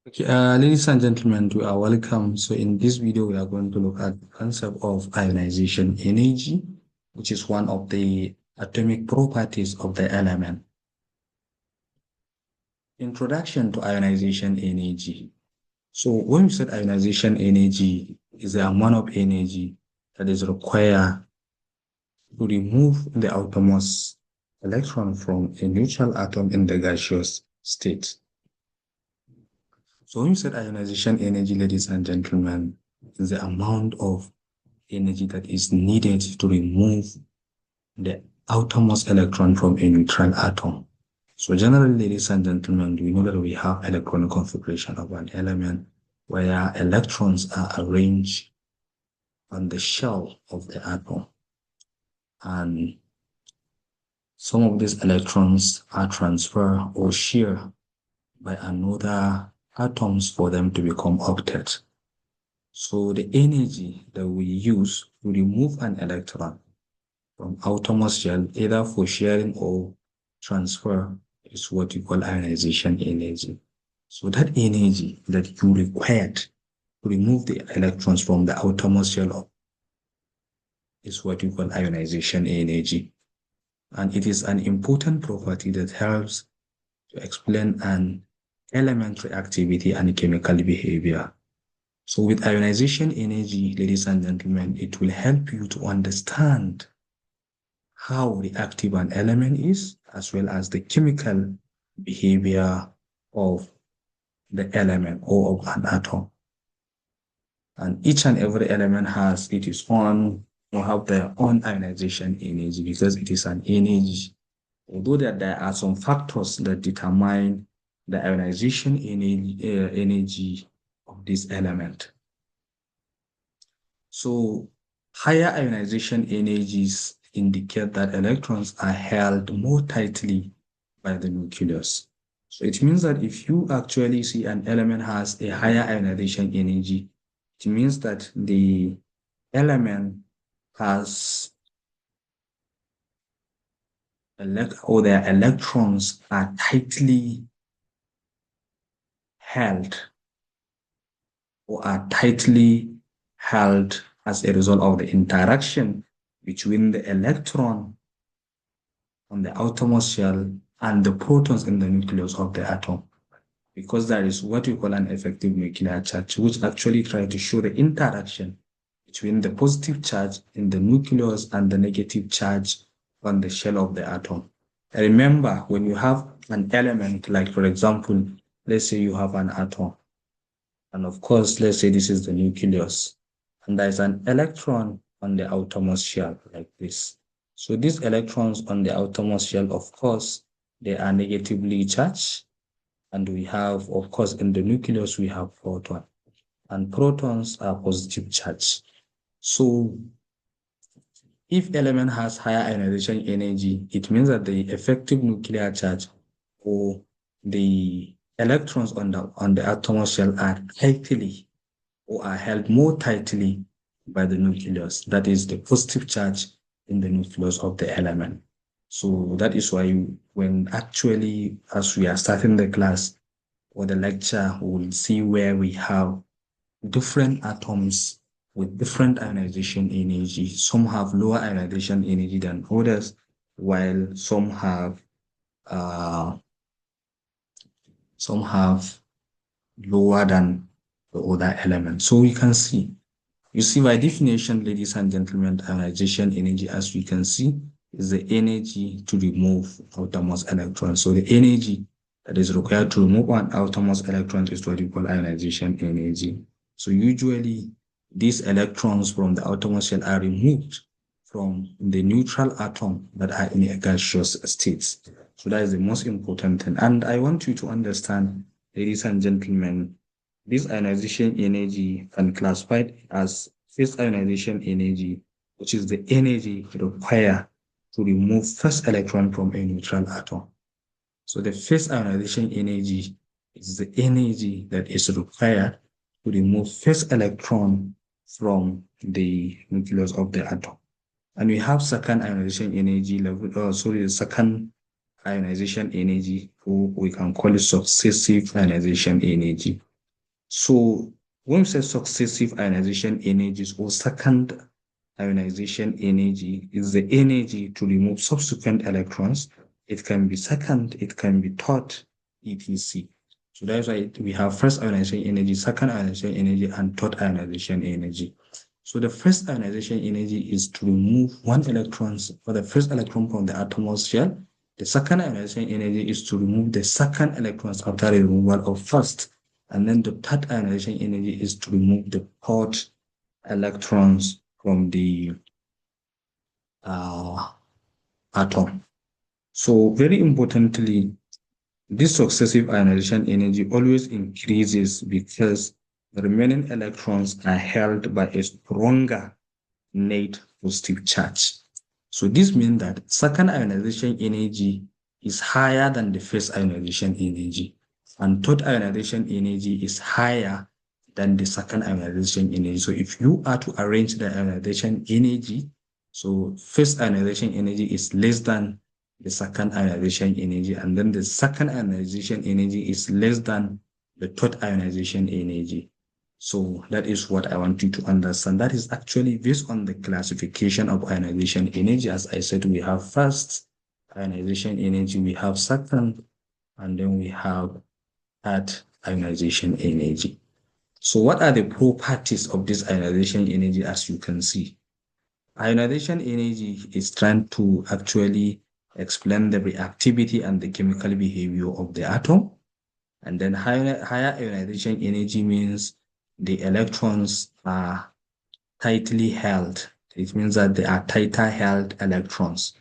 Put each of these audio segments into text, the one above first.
Okay, ladies and gentlemen, you are welcome. So in this video, we are going to look at the concept of ionization energy, which is one of the atomic properties of the element. Introduction to ionization energy. So when we said ionization energy is the amount of energy that is required to remove the outermost electron from a neutral atom in the gaseous state. So when you said ionization energy, ladies and gentlemen, is the amount of energy that is needed to remove the outermost electron from a neutral atom. So generally, ladies and gentlemen, we know that we have electronic configuration of an element where electrons are arranged on the shell of the atom. And some of these electrons are transferred or shared by another atoms for them to become octets. So the energy that we use to remove an electron from outermost shell, either for sharing or transfer, is what you call ionization energy. So that energy that you required to remove the electrons from the outermost shell is what you call ionization energy. And it is an important property that helps to explain an element reactivity and chemical behavior. So with ionization energy, ladies and gentlemen, it will help you to understand how reactive an element is, as well as the chemical behavior of the element or of an atom. And each and every element has its own, or have their own ionization energy because it is an energy. Although there are some factors that determine the ionization energy of this element. So higher ionization energies indicate that electrons are held more tightly by the nucleus. So it means that if you actually see an element has a higher ionization energy, it means that the element has or their electrons are tightly held or are tightly held as a result of the interaction between the electron on the outermost shell and the protons in the nucleus of the atom. Because there is what we call an effective nuclear charge, which actually tries to show the interaction between the positive charge in the nucleus and the negative charge on the shell of the atom. Remember, when you have an element, like for example, let's say you have an atom, and of course, let's say this is the nucleus, and there's an electron on the outermost shell like this. So these electrons on the outermost shell, of course, they are negatively charged. And we have, of course, in the nucleus, we have proton. And protons are positive charge. So if element has higher ionization energy, it means that the effective nuclear charge or the electrons on the atomic shell are tightly or are held more tightly by the nucleus. That is the positive charge in the nucleus of the element. So that is why when actually, as we are starting the class or the lecture, we will see where we have different atoms with different ionization energy. Some have lower ionization energy than others, while some have lower than the other elements. So we can see, you see by definition, ladies and gentlemen, ionization energy, as we can see, is the energy to remove outermost electrons. So the energy that is required to remove an outermost electron is what we call ionization energy. So usually these electrons from the outermost shell are removed from the neutral atom that are in a gaseous state. So that is the most important thing. And I want you to understand, ladies and gentlemen, this ionization energy can be classified as phase ionization energy, which is the energy required to remove first electron from a neutral atom. So the phase ionization energy is the energy that is required to remove first electron from the nucleus of the atom. And we have second ionization energy level, the second ionization energy, or we can call it successive ionization energy. So when we say successive ionization energies or second ionization energy is the energy to remove subsequent electrons. It can be second, it can be third, etc. So that's why we have first ionization energy, second ionization energy, and third ionization energy. So the first ionization energy is to remove one electron or the first electron from the atom's shell. The second ionization energy is to remove the second electrons after the removal of first. And then the third ionization energy is to remove the third electrons from the uh, atom. So very importantly, this successive ionization energy always increases because the remaining electrons are held by a stronger net positive charge. So this means that second ionization energy is higher than the first ionization energy, and third ionization energy is higher than the second ionization energy. So if you are to arrange the ionization energy, so first ionization energy is less than the second ionization energy, and then the second ionization energy is less than the third ionization energy. So that is what I want you to understand. That is actually based on the classification of ionization energy. As I said, we have first ionization energy, we have second, and then we have third ionization energy. So what are the properties of this ionization energy? As you can see, ionization energy is trying to actually explain the reactivity and the chemical behavior of the atom. And then higher ionization energy means the electrons are tightly held. It means that they are tighter held electrons.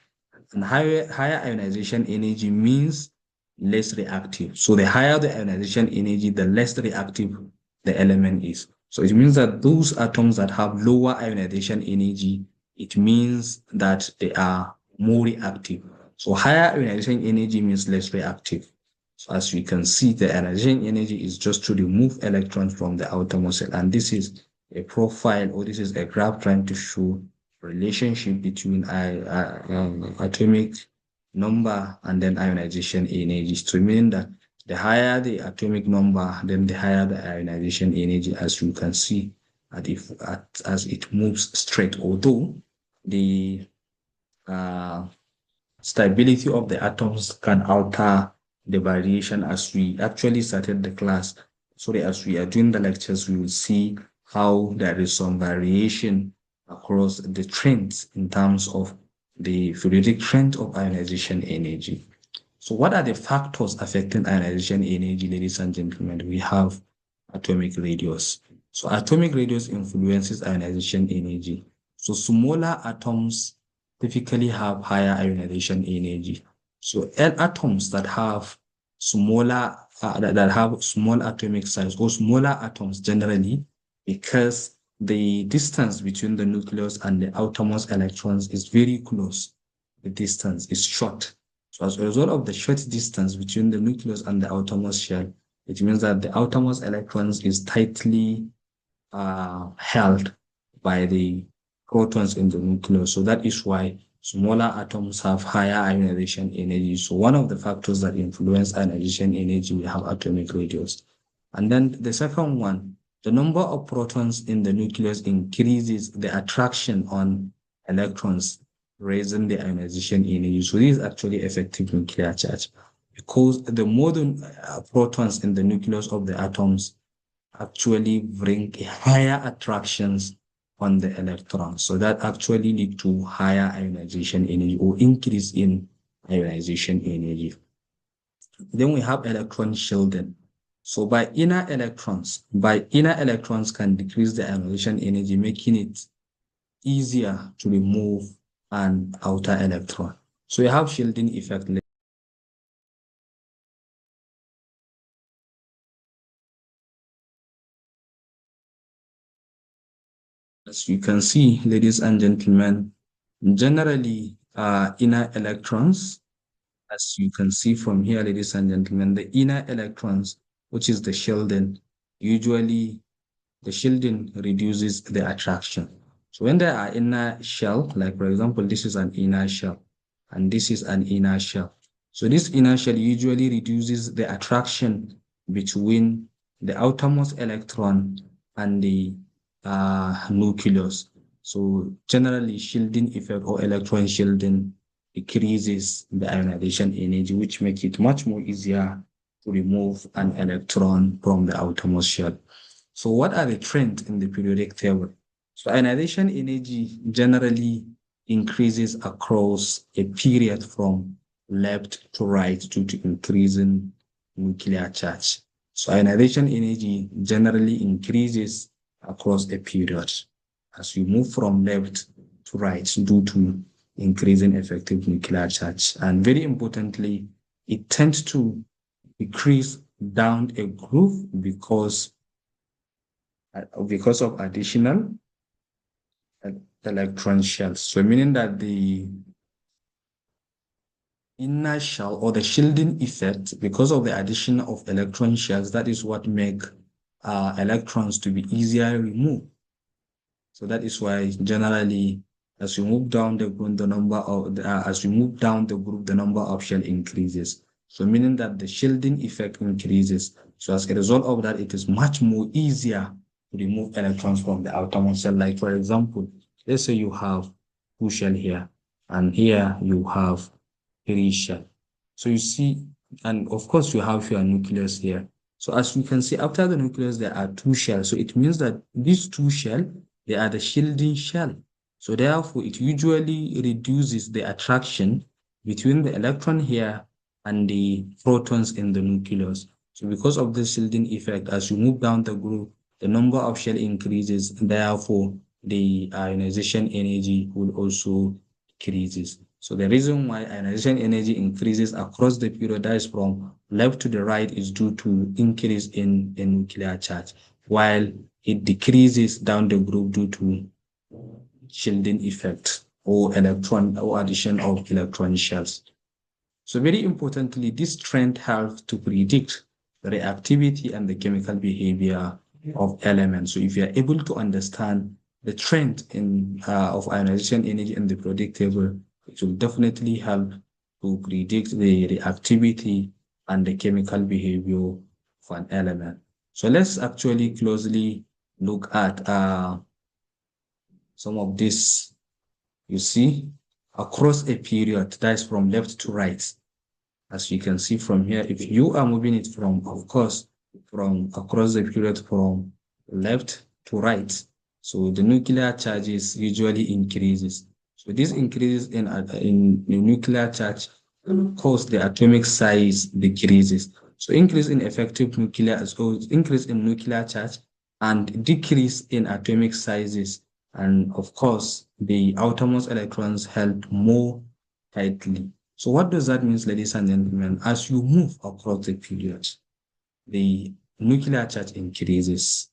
And higher ionization energy means less reactive. So the higher the ionization energy, the less reactive the element is. So it means that those atoms that have lower ionization energy, it means that they are more reactive. So higher ionization energy means less reactive. So as we can see, the ionization energy is just to remove electrons from the outermost shell. And this is a profile, or this is a graph trying to show relationship between atomic number and then ionization energy. So meaning that the higher the atomic number, then the higher the ionization energy, as you can see, as it moves straight. Although the uh, stability of the atoms can alter the variation as we actually started the class. Sorry, as we are doing the lectures, we will see how there is some variation across the trends in terms of the periodic trend of ionization energy. So what are the factors affecting ionization energy, ladies and gentlemen? We have atomic radius. So atomic radius influences ionization energy. So smaller atoms typically have higher ionization energy. So atoms that have smaller that have small atomic size, or smaller atoms generally, because the distance between the nucleus and the outermost electrons is very close. The distance is short. So as a result of the short distance between the nucleus and the outermost shell, it means that the outermost electrons is tightly held by the protons in the nucleus. So that is why smaller atoms have higher ionization energy. So one of the factors that influence ionization energy, we have atomic radius. And then the second one, the number of protons in the nucleus increases the attraction on electrons, raising the ionization energy. So this is actually effective nuclear charge, because the more protons in the nucleus of the atoms actually bring higher attractions on the electrons. So that actually lead to higher ionization energy, or increase in ionization energy. Then we have electron shielding. So by inner electrons can decrease the ionization energy, making it easier to remove an outer electron. So you have shielding effect. As you can see, ladies and gentlemen, generally inner electrons, as you can see from here, ladies and gentlemen, the inner electrons, which is the shielding, usually the shielding reduces the attraction. So when there are inner shell, like for example, this is an inner shell, and this is an inner shell. So this inner shell usually reduces the attraction between the outermost electron and the nucleus. So generally, shielding effect or electron shielding decreases the ionization energy, which makes it much more easier to remove an electron from the outermost shell. So what are the trends in the periodic table? So ionization energy generally increases across a period from left to right due to increasing nuclear charge. So ionization energy generally increases across a period as you move from left to right due to increasing effective nuclear charge. And very importantly, it tends to decrease down a groove because of additional electron shells. So meaning that the inner shell or the shielding effect, because of the addition of electron shells, that is what make electrons to be easier removed. So that is why generally, as you move down the group, the number of shell increases. So meaning that the shielding effect increases. So as a result of that, it is much more easier to remove electrons from the outermost shell. Like for example, let's say you have two shell here, and here you have three shell. So you see, and of course you have your nucleus here. So as you can see, after the nucleus, there are two shells. So it means that these two shells, they are the shielding shell. So therefore, it usually reduces the attraction between the electron here and the protons in the nucleus. So because of this shielding effect, as you move down the group, the number of shell increases, and therefore the ionization energy will also decreases. So the reason why ionization energy increases across the period, that is from left to the right, is due to increase in the nuclear charge, while it decreases down the group due to shielding effect or electron or addition of electron shells. So very importantly, this trend helps to predict the reactivity and the chemical behavior of elements. So if you are able to understand the trend of ionization energy in the periodic table, it will definitely help to predict the reactivity and the chemical behavior of an element. So let's actually closely look at some of this. You see, across a period, that is from left to right. As you can see from here, if you are moving it from, of course, from across the period from left to right, so the nuclear charges usually increases. So this increases in the nuclear charge cause the atomic size decreases. So increase in effective nuclear, so increase in nuclear charge and decrease in atomic sizes. And of course, the outermost electrons held more tightly. So what does that mean, ladies and gentlemen? As you move across the period, the nuclear charge increases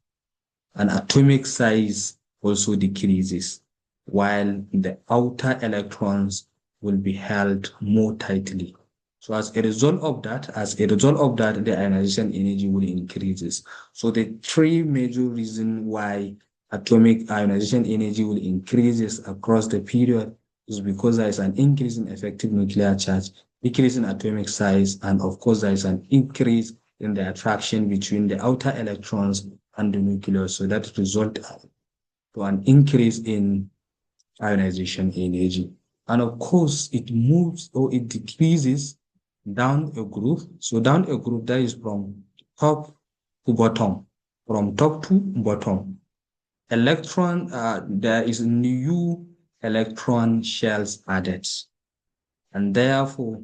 and atomic size also decreases, while the outer electrons will be held more tightly. So as a result of that, the ionization energy will increases. So the three major reasons why atomic ionization energy will increases across the period is because there is an increase in effective nuclear charge, decrease in atomic size, and of course there is an increase in the attraction between the outer electrons and the nucleus. So that result to an increase in ionization energy. And of course, it moves or it decreases down a groove. So down a groove that is from top to bottom, from top to bottom. There is new electron shells added. And therefore,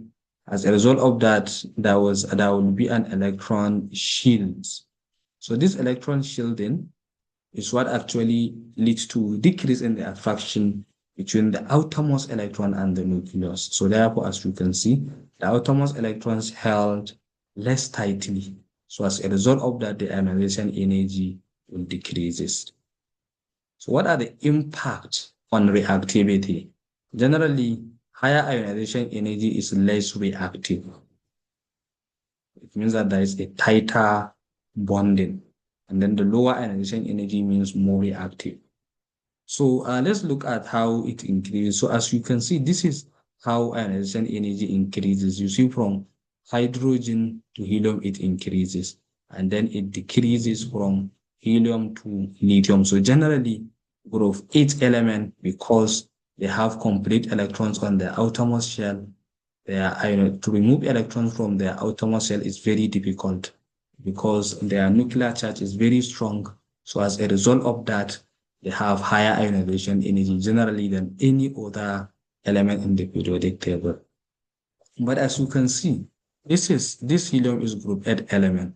as a result of that, there will be an electron shield. So this electron shielding is what actually leads to decrease in the attraction between the outermost electron and the nucleus. So therefore, as you can see, the outermost electrons held less tightly. So as a result of that, the ionization energy will decreases. So what are the impacts on reactivity? Generally, higher ionization energy is less reactive. It means that there is a tighter bonding. And then the lower ionization energy means more reactive. So let's look at how it increases. So as you can see, this is how ionization energy increases. You see from hydrogen to helium, it increases. and then it decreases from helium to lithium. So generally, group 8 element, because they have complete electrons on their outermost shell, to remove electrons from their outermost shell is very difficult because their nuclear charge is very strong. So as a result of that, they have higher ionization energy generally than any other element in the periodic table. But as you can see, this helium is group 8 element.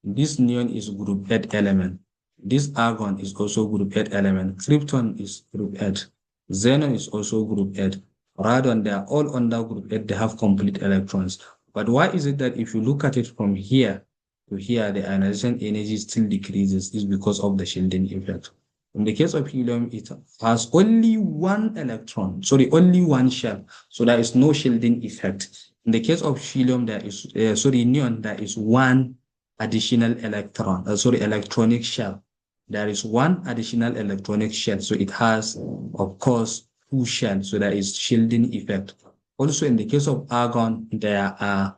This neon is group 8 element. This argon is also group 8 element. Krypton is group 8. Xenon is also group 8. Radon, they are all under group 8. They have complete electrons. But why is it that if you look at it from here to here, the ionization energy still decreases? Is because of the shielding effect. In the case of helium, it has only one electron, sorry, only one shell. So there is no shielding effect. In the case of helium, there is, neon, there is one additional electron, electronic shell. There is one additional electronic shell. So it has, of course, two shells. So there is shielding effect. Also, in the case of argon, there are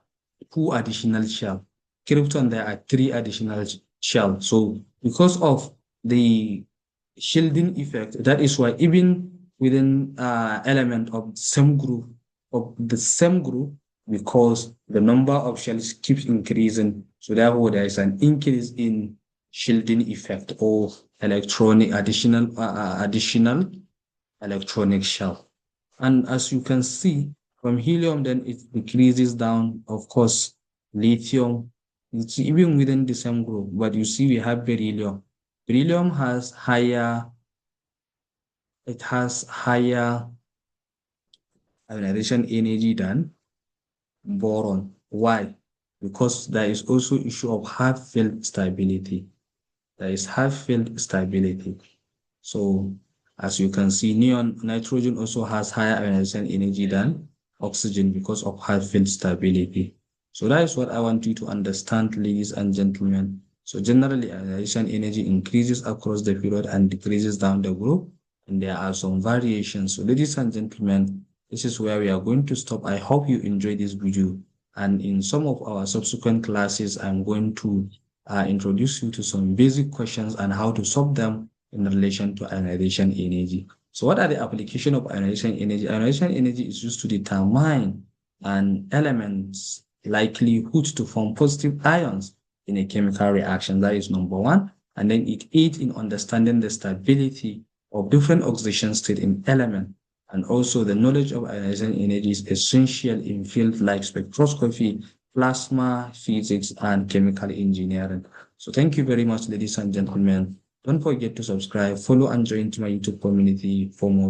two additional shells. Krypton, there are three additional shells. So because of the shielding effect, that is why even within element of the same group, because the number of shells keeps increasing, so therefore there is an increase in shielding effect or additional electronic shell. And as you can see from helium, then it decreases down. Of course, lithium, it's even within the same group, but you see we have beryllium. Beryllium has higher ionization energy than boron. Why? Because there is also issue of half field stability. There is half field stability. So as you can see, nitrogen also has higher ionization energy than oxygen because of half field stability. So that is what I want you to understand, ladies and gentlemen. So generally, ionization energy increases across the period and decreases down the group, and there are some variations. So ladies and gentlemen, this is where we are going to stop. I hope you enjoyed this video. And in some of our subsequent classes, I'm going to introduce you to some basic questions and how to solve them in relation to ionization energy. So what are the application of ionization energy? Ionization energy is used to determine an element's likelihood to form positive ions in a chemical reaction. That is number one. And then it aids in understanding the stability of different oxidation state in element. And also the knowledge of ionization energy is essential in fields like spectroscopy, plasma physics, and chemical engineering. So thank you very much, ladies and gentlemen. Don't forget to subscribe, follow, and join to my YouTube community for more